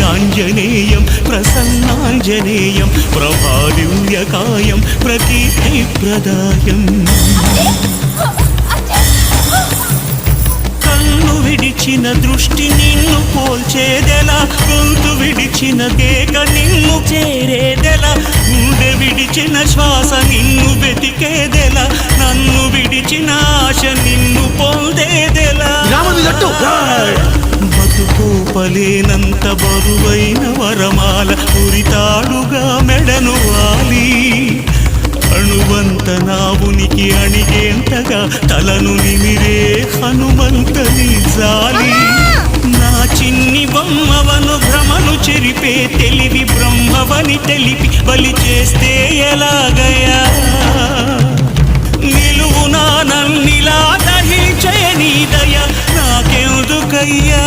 ఆంజనేయం ప్రసన్నాంజనేయం ప్రభాదివ్యకాయం ప్రకీర్తిప్రదాయం కన్ను విడిచిన దృష్టి నిన్ను పోల్చేదెలా గొంతు విడిచిన కేక నిన్ను చేరేదెలా గుండె విడిచిన శ్వాస నిన్ను వెతికేదెలా నన్ను విడిచిన ఆశ నిన్ను పొందేదెలా బతుకోపలేనంత బరువైన వరమాల ఉరితాడుగా మెడను వాలి అణువంత నా ఉనికి అణిగేంతగా తలను నిమిరే హనుమంతని జాలి నా చిన్ని బొమ్మవను భ్రమను చెరిపే తెలివి బ్రహ్మవని తెలిపి బలి చేస్తే ఎలాగయా నిలువునా నన్నిలా దహించే నీ దయ నాకెందుకయ్యా